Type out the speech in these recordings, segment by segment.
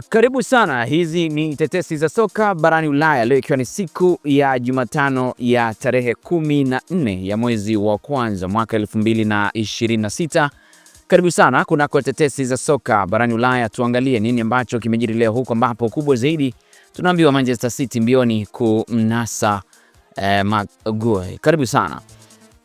Karibu sana, hizi ni tetesi za soka barani Ulaya, leo ikiwa ni siku ya Jumatano ya tarehe 14 ya mwezi wa kwanza mwaka 2026. Karibu sana kunako tetesi za soka barani Ulaya, tuangalie nini ambacho kimejiri leo huko, ambapo kubwa zaidi tunaambiwa Manchester City mbioni kumnasa Maguire. Karibu sana.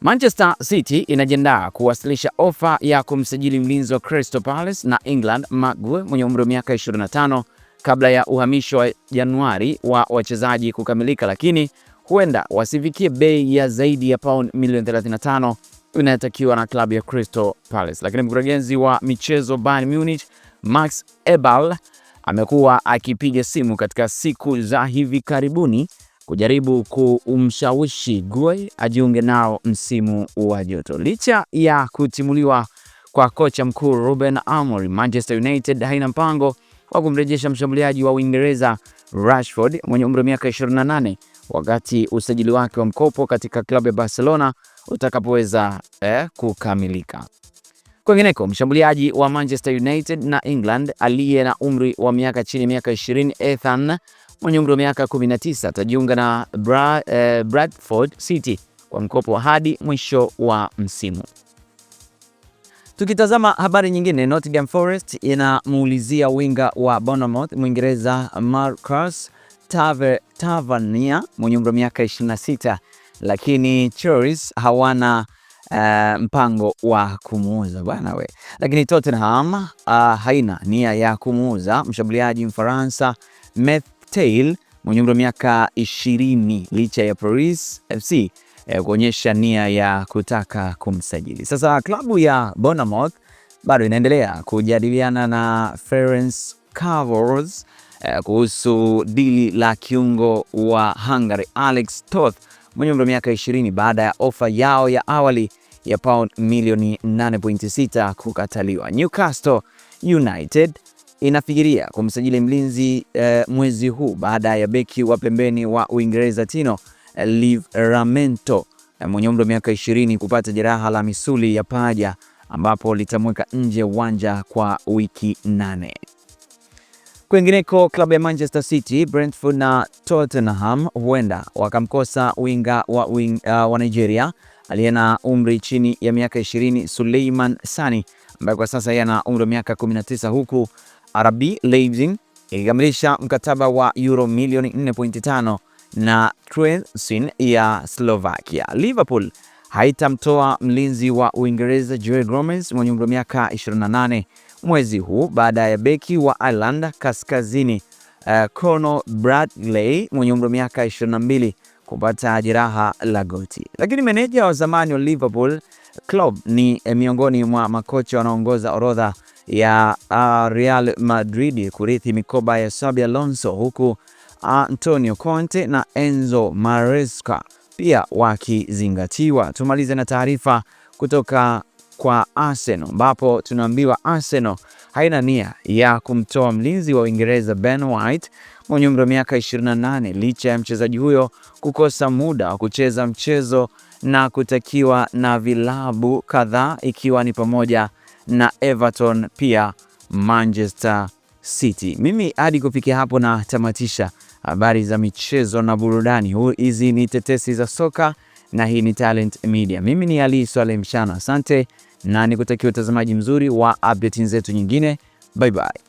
Manchester City inajiandaa kuwasilisha ofa ya kumsajili mlinzi wa Crystal Palace na England Maguire mwenye umri wa miaka 25 kabla ya uhamisho wa Januari wa wachezaji kukamilika, lakini huenda wasifikie bei ya zaidi ya pound milioni 35 inayotakiwa na klabu ya Crystal Palace. Lakini mkurugenzi wa michezo Bayern Munich Max Eberl amekuwa akipiga simu katika siku za hivi karibuni kujaribu kumshawishi Gueye ajiunge nao msimu wa joto. Licha ya kutimuliwa kwa kocha mkuu Ruben Amorim, Manchester United haina mpango wa kumrejesha mshambuliaji wa Uingereza Rashford mwenye umri wa miaka 28 wakati usajili wake wa mkopo katika klabu ya Barcelona utakapoweza kukamilika. Kwingineko, mshambuliaji wa Manchester United na England aliye na umri wa miaka chini ya miaka 20 Ethan mwenye umri wa miaka 19 atajiunga na Bradford City kwa mkopo hadi mwisho wa msimu. Tukitazama habari nyingine, Nottingham Forest inamuulizia winga wa Bournemouth Mwingereza Marcus Tavernier mwenye umri wa miaka 26, lakini Chelsea hawana mpango wa kumuuza bwana we. Lakini Tottenham haina nia ya kumuuza mshambuliaji Mfaransa Tail mwenye umri wa miaka 20 licha ya Paris FC kuonyesha nia ya kutaka kumsajili. Sasa klabu ya Bournemouth bado inaendelea kujadiliana na Ferencváros kuhusu dili la kiungo wa Hungary Alex Toth mwenye umri wa miaka 20 baada ya ofa yao ya awali ya pound milioni 8.6 kukataliwa. Newcastle United inafikiria kumsajili mlinzi mwezi huu baada ya beki wa pembeni wa Uingereza Tino Livramento mwenye umri wa miaka 20 kupata jeraha la misuli ya paja ambapo litamweka nje uwanja kwa wiki 8. Kwingineko, klabu ya Manchester City, Brentford na Tottenham huenda wakamkosa winga wa Nigeria aliye na umri chini ya miaka 20 Suleiman Sani ambaye kwa sasa yana umri wa miaka 19, huku RB Leipzig ikikamilisha mkataba wa euro milioni 4.5 na Trentin ya Slovakia. Liverpool haitamtoa mlinzi wa Uingereza Joe Gomez mwenye umri wa miaka 28 mwezi huu baada ya beki wa Ireland Kaskazini Conor Bradley mwenye umri wa miaka 22 kupata jeraha la goti. Lakini meneja wa zamani wa Liverpool Klopp ni miongoni mwa makocha wanaongoza orodha ya Real Madrid kurithi mikoba ya Xabi Alonso, huku Antonio Conte na Enzo Maresca pia wakizingatiwa. Tumalize na taarifa kutoka kwa Arsenal ambapo tunaambiwa Arsenal haina nia ya kumtoa mlinzi wa Uingereza Ben White mwenye umri wa miaka 28 licha ya mchezaji huyo kukosa muda wa kucheza mchezo na kutakiwa na vilabu kadhaa ikiwa ni pamoja na Everton pia Manchester City. Mimi hadi kufikia hapo na tamatisha habari za michezo na burudani. Hizi ni tetesi za soka na hii ni Talent Media. Mimi ni Ali Swaleh Mshana. Asante na nikutakia utazamaji mzuri wa update zetu nyingine. Bye bye.